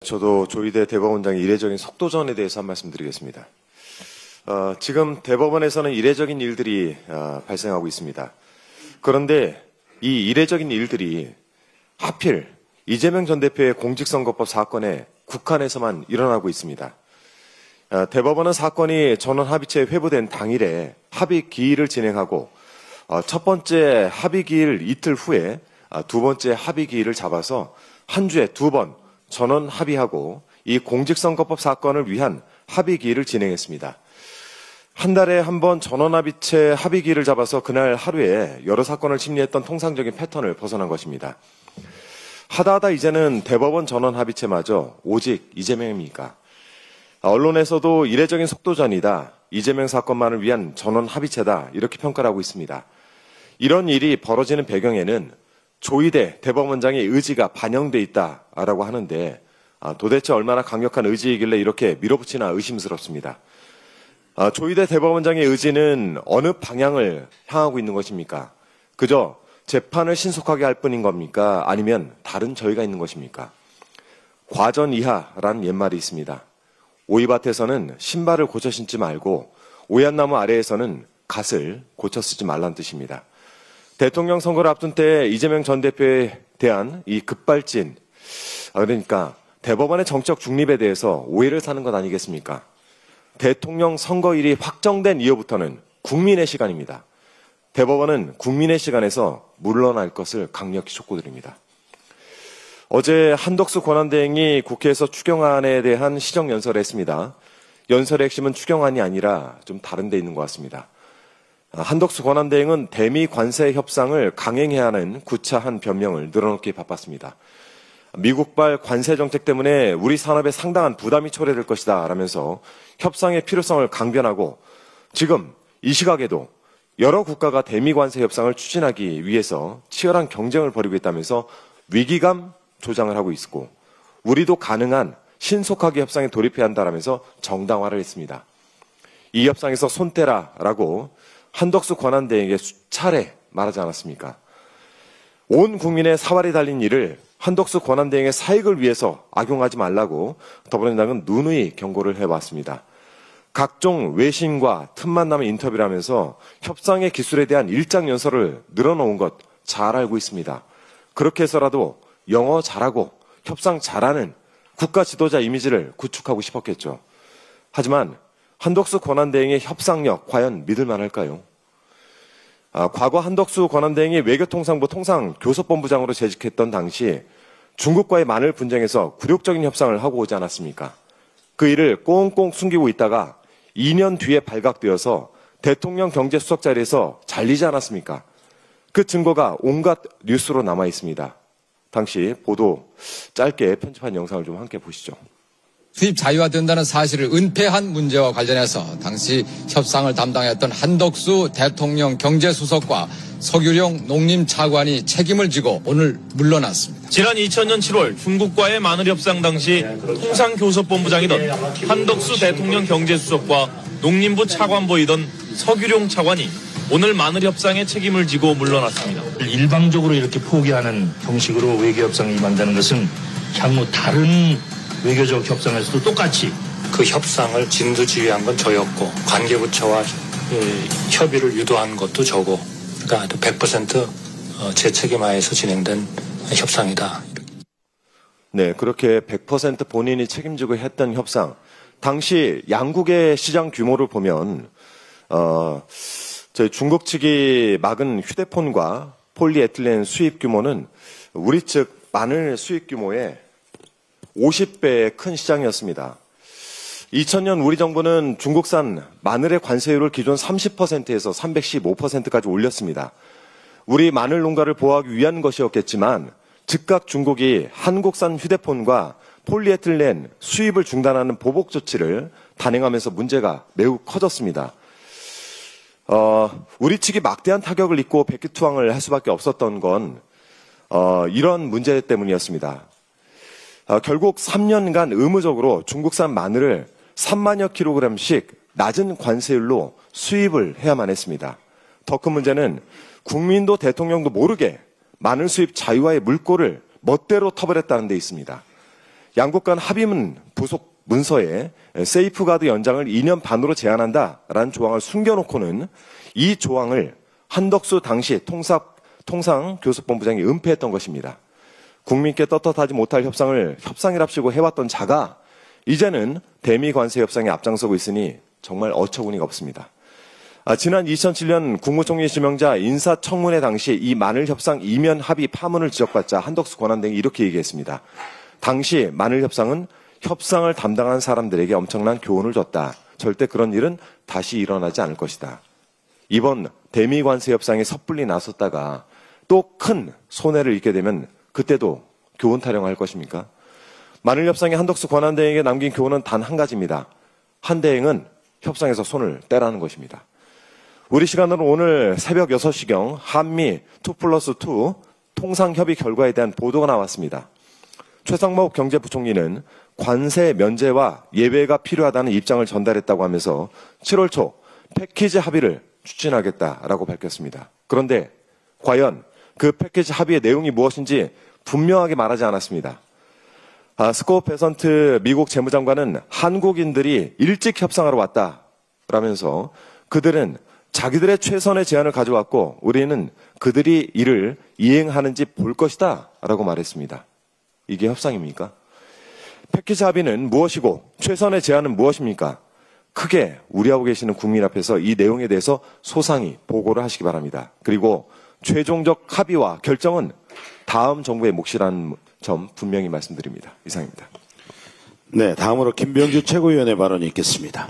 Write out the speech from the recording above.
저도 조희대 대법원장의 이례적인 속도전에 대해서 한 말씀 드리겠습니다. 지금 대법원에서는 이례적인 일들이 발생하고 있습니다. 그런데 이 이례적인 일들이 하필 이재명 전 대표의 공직선거법 사건에 국한에서만 일어나고 있습니다. 대법원은 사건이 전원합의체에 회부된 당일에 합의 기일을 진행하고 첫 번째 합의 기일 이틀 후에 두 번째 합의 기일을 잡아서 한 주에 두 번 전원 합의하고 이 공직선거법 사건을 위한 합의 기일을 진행했습니다. 한 달에 한 번 전원합의체 합의 기일을 잡아서 그날 하루에 여러 사건을 심리했던 통상적인 패턴을 벗어난 것입니다. 하다 이제는 대법원 전원합의체마저 오직 이재명입니까? 언론에서도 이례적인 속도전이다, 이재명 사건만을 위한 전원합의체다 이렇게 평가를 하고 있습니다. 이런 일이 벌어지는 배경에는 조희대 대법원장의 의지가 반영돼 있다라고 하는데 도대체 얼마나 강력한 의지이길래 이렇게 밀어붙이나 의심스럽습니다. 조희대 대법원장의 의지는 어느 방향을 향하고 있는 것입니까? 그저 재판을 신속하게 할 뿐인 겁니까? 아니면 다른 저희가 있는 것입니까? 과전이하라는 옛말이 있습니다. 오이밭에서는 신발을 고쳐 신지 말고 오얏나무 아래에서는 갓을 고쳐 쓰지 말라는 뜻입니다. 대통령 선거를 앞둔 때 이재명 전 대표에 대한 이 급발진, 그러니까 대법원의 정적 중립에 대해서 오해를 사는 것 아니겠습니까? 대통령 선거일이 확정된 이후부터는 국민의 시간입니다. 대법원은 국민의 시간에서 물러날 것을 강력히 촉구드립니다. 어제 한덕수 권한대행이 국회에서 추경안에 대한 시정연설을 했습니다. 연설의 핵심은 추경안이 아니라 좀 다른 데 있는 것 같습니다. 한덕수 권한대행은 대미 관세 협상을 강행해야 하는 구차한 변명을 늘어놓기에 바빴습니다. 미국발 관세 정책 때문에 우리 산업에 상당한 부담이 초래될 것이다 라면서 협상의 필요성을 강변하고 지금 이 시각에도 여러 국가가 대미 관세 협상을 추진하기 위해서 치열한 경쟁을 벌이고 있다면서 위기감 조장을 하고 있고 우리도 가능한 신속하게 협상에 돌입해야 한다라면서 정당화를 했습니다. 이 협상에서 손떼라라고 한덕수 권한대행에게 수차례 말하지 않았습니까? 온 국민의 사활이 달린 일을 한덕수 권한대행의 사익을 위해서 악용하지 말라고 더불어민주당은 누누이 경고를 해왔습니다. 각종 외신과 틈만 나면 인터뷰를 하면서 협상의 기술에 대한 일장연설을 늘어놓은 것 잘 알고 있습니다. 그렇게 해서라도 영어 잘하고 협상 잘하는 국가 지도자 이미지를 구축하고 싶었겠죠. 하지만 한덕수 권한대행의 협상력 과연 믿을만 할까요? 과거 한덕수 권한대행이 외교통상부 통상교섭본부장으로 재직했던 당시 중국과의 만일 분쟁에서 굴욕적인 협상을 하고 오지 않았습니까? 그 일을 꽁꽁 숨기고 있다가 2년 뒤에 발각되어서 대통령 경제수석 자리에서 잘리지 않았습니까? 그 증거가 온갖 뉴스로 남아 있습니다. 당시 보도 짧게 편집한 영상을 좀 함께 보시죠. 수입 자유화된다는 사실을 은폐한 문제와 관련해서 당시 협상을 담당했던 한덕수 대통령 경제수석과 서규룡 농림차관이 책임을 지고 오늘 물러났습니다. 지난 2000년 7월 중국과의 마늘 협상 당시 통상교섭본부장이던 한덕수 대통령 경제수석과 농림부 차관보이던 서규룡 차관이 오늘 마늘 협상에 책임을 지고 물러났습니다. 일방적으로 이렇게 포기하는 형식으로 외교협상에 임한다는 것은 향후 다른 외교적 협상에서도 똑같이 그 협상을 진두지휘한 건 저였고 관계부처와 협의를 유도한 것도 저고 그러니까 100% 제 책임하에서 진행된 협상이다. 네, 그렇게 100% 본인이 책임지고 했던 협상. 당시 양국의 시장 규모를 보면 저희 중국 측이 막은 휴대폰과 폴리에틸렌 수입 규모는 우리 측 마늘 수입 규모의 50배의 큰 시장이었습니다. 2000년 우리 정부는 중국산 마늘의 관세율을 기존 30%에서 315%까지 올렸습니다. 우리 마늘 농가를 보호하기 위한 것이었겠지만 즉각 중국이 한국산 휴대폰과 폴리에틸렌 수입을 중단하는 보복 조치를 단행하면서 문제가 매우 커졌습니다. 우리 측이 막대한 타격을 입고 백기투항을 할 수밖에 없었던 건 이런 문제 때문이었습니다. 결국 3년간 의무적으로 중국산 마늘을 3만여 킬로그램씩 낮은 관세율로 수입을 해야만 했습니다. 더 큰 문제는 국민도 대통령도 모르게 마늘 수입 자유화의 물꼬를 멋대로 터버렸다는 데 있습니다. 양국 간 합의문 부속 문서에 세이프가드 연장을 2년 반으로 제한한다라는 조항을 숨겨놓고는 이 조항을 한덕수 당시 통상교섭본부장이 은폐했던 것입니다. 국민께 떳떳하지 못할 협상을 협상이랍시고 해왔던 자가 이제는 대미 관세 협상에 앞장서고 있으니 정말 어처구니가 없습니다. 지난 2007년 국무총리 지명자 인사청문회 당시 이 마늘 협상 이면 합의 파문을 지적받자 한덕수 권한대행이 이렇게 얘기했습니다. 당시 마늘 협상은 협상을 담당한 사람들에게 엄청난 교훈을 줬다. 절대 그런 일은 다시 일어나지 않을 것이다. 이번 대미 관세 협상에 섣불리 나섰다가 또 큰 손해를 입게 되면 그때도 교훈 타령할 것입니까? 마늘 협상에 한덕수 권한대행에게 남긴 교훈은 단 한 가지입니다. 한 대행은 협상에서 손을 떼라는 것입니다. 우리 시간으로 오늘 새벽 6시경 한미 2+2 통상협의 결과에 대한 보도가 나왔습니다. 최상목 경제부총리는 관세 면제와 예외가 필요하다는 입장을 전달했다고 하면서 7월 초 패키지 합의를 추진하겠다라고 밝혔습니다. 그런데 과연 그 패키지 합의의 내용이 무엇인지 분명하게 말하지 않았습니다. 스콧 베선트 미국 재무장관은 한국인들이 일찍 협상하러 왔다라면서 그들은 자기들의 최선의 제안을 가져왔고 우리는 그들이 이를 이행하는지 볼 것이다 라고 말했습니다. 이게 협상입니까? 패키지 합의는 무엇이고 최선의 제안은 무엇입니까? 크게 우려하고 계시는 국민 앞에서 이 내용에 대해서 소상히 보고를 하시기 바랍니다. 그리고 최종적 합의와 결정은 다음 정부의 몫이라는 점 분명히 말씀드립니다. 이상입니다. 네, 다음으로 김병주 최고위원의 발언이 있겠습니다.